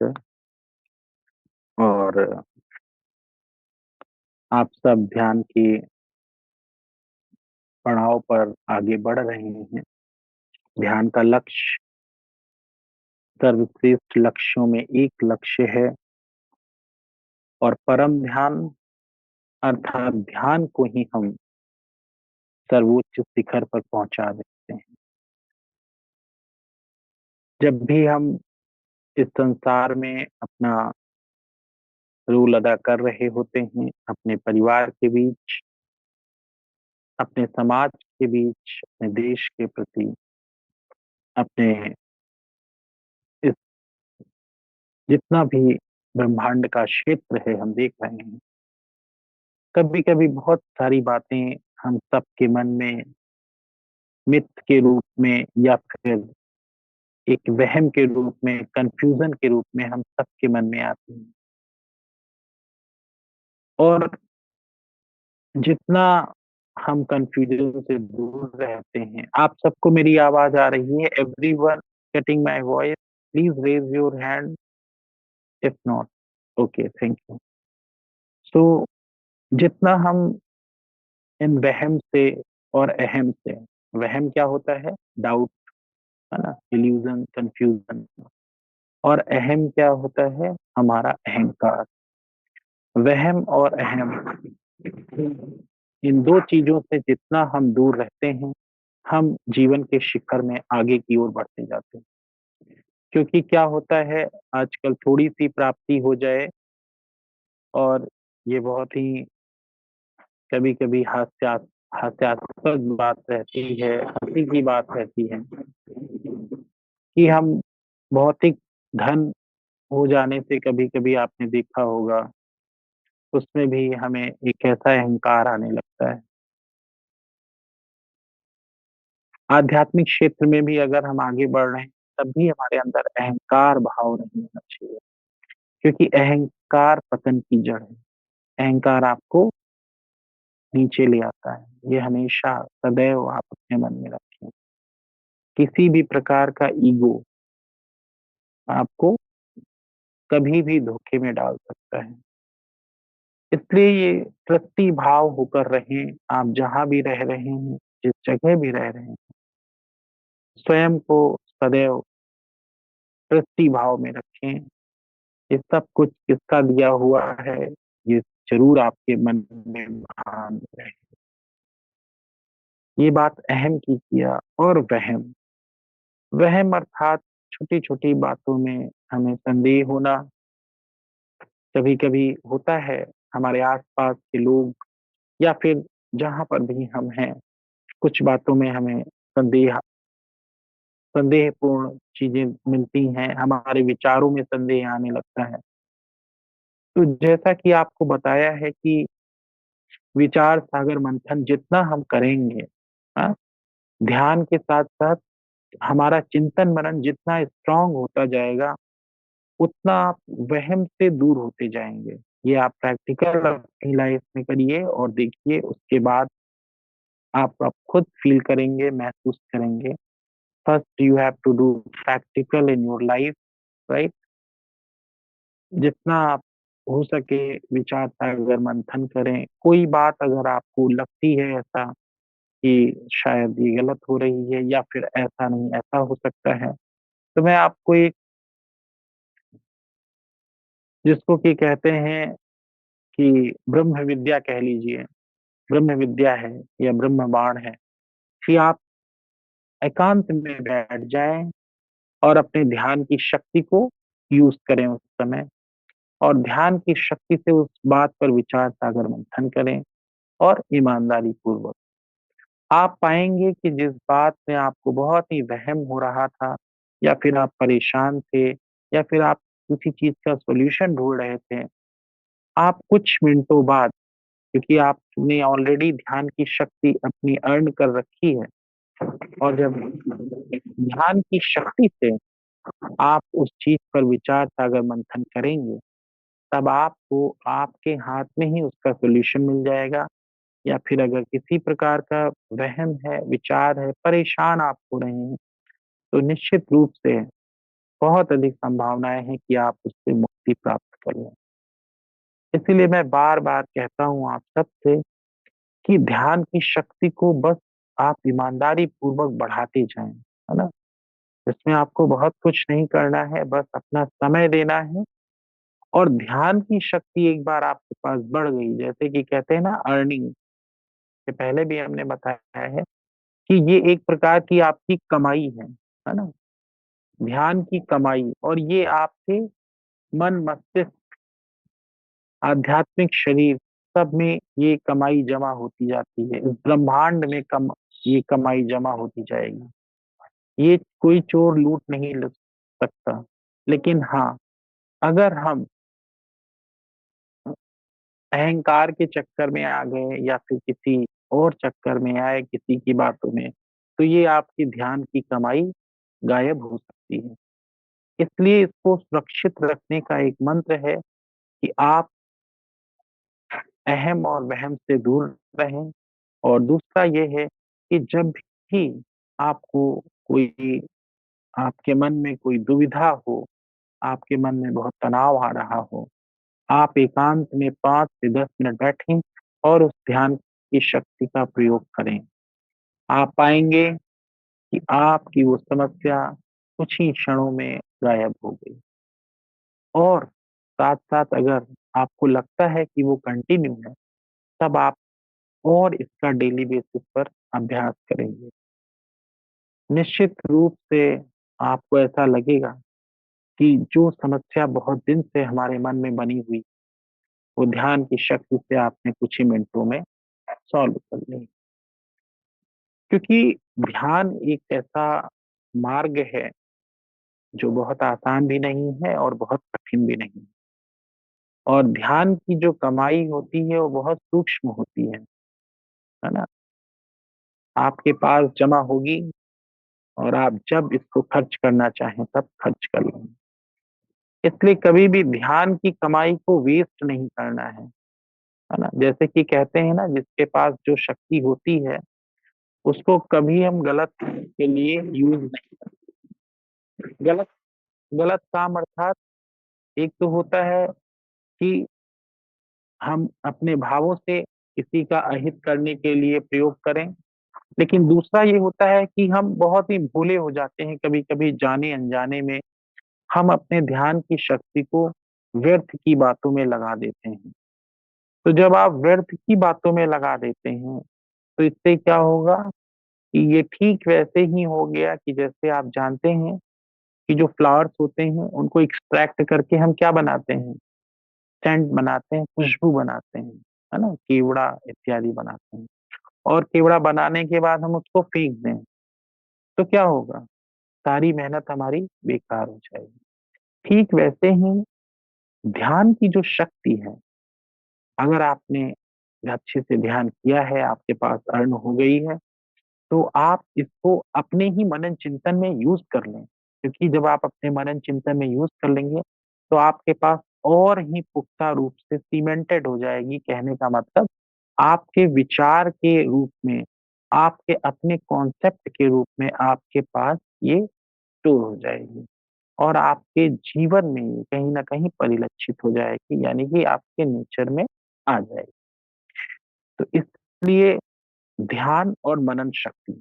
नमस्ते। और आप सब ध्यान की पड़ाव पर आगे बढ़ रहे हैं। ध्यान का लक्ष्य सर्वश्रेष्ठ लक्ष्यों में एक लक्ष्य है और परम ध्यान अर्थात ध्यान को ही हम सर्वोच्च शिखर पर पहुंचा देते हैं। जब भी हम इस संसार में अपना रोल अदा कर रहे होते हैं, अपने परिवार के बीच, अपने समाज के बीच, अपने देश के प्रति, अपने इस जितना भी ब्रह्मांड का क्षेत्र है हम देख रहे हैं, कभी कभी बहुत सारी बातें हम सबके मन में मिथ के रूप में या फिर एक वहम के रूप में, कंफ्यूजन के रूप में हम सबके मन में आती हैं। और जितना हम कंफ्यूजन से दूर रहते हैं, आप सबको मेरी आवाज आ रही है? Everyone getting my voice? Please raise your hand if not. Okay, thank you. So जितना हम इन वहम से और अहम से, वहम क्या होता है? डाउट, है ना, इल्यूजन, कंफ्यूजन। और अहम क्या होता है? हमारा अहंकार। वहम और अहम, इन दो चीजों से जितना हम दूर रहते हैं, हम जीवन के शिखर में आगे की ओर बढ़ते जाते हैं। क्योंकि क्या होता है, आजकल थोड़ी सी प्राप्ति हो जाए और ये बहुत ही कभी कभी हास्यास्पद बात रहती है, हंसी की बात रहती है कि हम भौतिक धन हो जाने से कभी कभी आपने देखा होगा, उसमें भी हमें एक ऐसा अहंकार आने लगता है। आध्यात्मिक क्षेत्र में भी अगर हम आगे बढ़ रहे हैं, तब भी हमारे अंदर अहंकार भाव नहीं होना चाहिए। क्योंकि अहंकार पतन की जड़ है। अहंकार आपको नीचे ले आता है। ये हमेशा सदैव आप अपने मन में रखें। किसी भी प्रकार का ईगो आपको कभी भी धोखे में डाल सकता है। इसलिए ये प्रति भाव होकर रहें, आप जहां भी रह रहे हैं, जिस जगह भी रह रहे हैं, स्वयं को सदैव प्रति भाव में रखें। ये सब कुछ किसका दिया हुआ है, ये जरूर आपके मन में भान रहे। ये बात अहम की किया। और वहम, वहम अर्थात छोटी छोटी बातों में हमें संदेह होना। कभी कभी होता है, हमारे आसपास के लोग या फिर जहां पर भी हम हैं, कुछ बातों में हमें संदेहपूर्ण चीजें मिलती हैं, हमारे विचारों में संदेह आने लगता है। तो जैसा कि आपको बताया है कि विचार सागर मंथन जितना हम करेंगे, हाँ, ध्यान के साथ साथ हमारा चिंतन मनन जितना स्ट्रांग होता जाएगा, उतना आप वहम से दूर होते जाएंगे। ये आप प्रैक्टिकल अपनी लाइफ में करिए और देखिए, उसके बाद आप खुद फील करेंगे, महसूस करेंगे। First you have to do practical in your life, right? जितना आप हो सके विचार सागर मंथन करें। कोई बात अगर आपको लगती है ऐसा कि शायद ये गलत हो रही है या फिर ऐसा नहीं, ऐसा हो सकता है, तो मैं आपको एक, जिसको कि कहते हैं कि ब्रह्म विद्या कह लीजिए, ब्रह्म विद्या है या ब्रह्म बाण है, कि आप एकांत में बैठ जाएं और अपने ध्यान की शक्ति को यूज करें उस समय, और ध्यान की शक्ति से उस बात पर विचार सागर मंथन करें। और ईमानदारी पूर्वक आप पाएंगे कि जिस बात में आपको बहुत ही वहम हो रहा था, या फिर आप परेशान थे, या फिर आप किसी चीज का सॉल्यूशन ढूंढ रहे थे, आप कुछ मिनटों बाद, क्योंकि आपने ऑलरेडी ध्यान की शक्ति अपनी अर्न कर रखी है, और जब ध्यान की शक्ति से आप उस चीज पर विचार सागर मंथन करेंगे, तब आपको आपके हाथ में ही उसका सॉल्यूशन मिल जाएगा। या फिर अगर किसी प्रकार का वहम है, विचार है, परेशान आप हो रहे हैं, तो निश्चित रूप से बहुत अधिक संभावनाएं हैं कि आप उससे मुक्ति प्राप्त कर लें। इसीलिए मैं बार बार कहता हूं आप सबसे कि ध्यान की शक्ति को बस आप ईमानदारी पूर्वक बढ़ाते जाएं, है ना। इसमें आपको बहुत कुछ नहीं करना है, बस अपना समय देना है। और ध्यान की शक्ति एक बार आपके पास बढ़ गई, जैसे कि कहते हैं ना अर्निंग, के पहले भी हमने बताया है कि ये एक प्रकार की आपकी कमाई है ना। ध्यान की कमाई, और ये आपके मन मस्तिष्क आध्यात्मिक शरीर सब में ये कमाई जमा होती जाती है, इस ब्रह्मांड में ये कमाई जमा होती जाएगी। ये कोई चोर लूट नहीं लग सकता। लेकिन हाँ, अगर हम अहंकार के चक्कर में आ गए या फिर किसी और चक्कर में आए किसी की बातों में, तो ये आपकी ध्यान की कमाई गायब हो सकती है। इसलिए इसको सुरक्षित रखने का एक मंत्र है कि आप अहम और वहम से दूर रहें। और दूसरा ये है कि जब भी आपको कोई आपके मन में कोई दुविधा हो, आपके मन में बहुत तनाव आ रहा हो, आप एकांत में 5 से 10 मिनट बैठें और उस ध्यान की शक्ति का प्रयोग करें। आप पाएंगे कि आपकी वो समस्या कुछ ही क्षणों में गायब हो गई। और साथ साथ अगर आपको लगता है कि वो कंटिन्यू है, तब आप और इसका डेली बेसिस पर अभ्यास करेंगे। निश्चित रूप से आपको ऐसा लगेगा कि जो समस्या बहुत दिन से हमारे मन में बनी हुई, वो ध्यान की शक्ति से आपने कुछ ही मिनटों में सॉल्व कर ली। क्योंकि ध्यान एक ऐसा मार्ग है जो बहुत आसान भी नहीं है और बहुत कठिन भी नहीं है। और ध्यान की जो कमाई होती है वो बहुत सूक्ष्म होती है ना। आपके पास जमा होगी और आप जब इसको खर्च करना चाहें तब खर्च कर लेंगे। इसलिए कभी भी ध्यान की कमाई को वेस्ट नहीं करना है ना। जैसे कि कहते हैं ना, जिसके पास जो शक्ति होती है उसको कभी हम गलत के लिए यूज नहीं। गलत गलत काम अर्थात एक तो होता है कि हम अपने भावों से किसी का अहित करने के लिए प्रयोग करें। लेकिन दूसरा ये होता है कि हम बहुत ही भोले हो जाते हैं, कभी कभी जाने अनजाने में हम अपने ध्यान की शक्ति को व्यर्थ की बातों में लगा देते हैं। तो जब आप व्यर्थ की बातों में लगा देते हैं, तो इससे क्या होगा कि ये ठीक वैसे ही हो गया कि जैसे आप जानते हैं कि जो फ्लावर्स होते हैं उनको एक्सट्रैक्ट करके हम क्या बनाते हैं, सेंट बनाते हैं, खुशबू बनाते हैं, है ना, केवड़ा इत्यादि बनाते हैं। और केवड़ा बनाने के बाद हम उसको फेंक दें, तो क्या होगा, सारी मेहनत हमारी बेकार हो जाएगी। ठीक वैसे ही ध्यान की जो शक्ति है, अगर आपने अच्छे से ध्यान किया है, आपके पास अर्न हो गई है, तो आप इसको अपने ही मनन चिंतन में यूज कर लें। क्योंकि जब आप अपने मनन चिंतन में यूज कर लेंगे तो आपके पास और ही पुख्ता रूप से सीमेंटेड हो जाएगी। कहने का मतलब, आपके विचार के रूप में, आपके अपने कॉन्सेप्ट के रूप में आपके पास ये स्टोर हो जाएगी। और आपके जीवन में ये कहीं ना कहीं परिलक्षित हो जाएगी, यानी कि आपके नेचर में आ जाएगी। तो इसलिए ध्यान और मनन शक्ति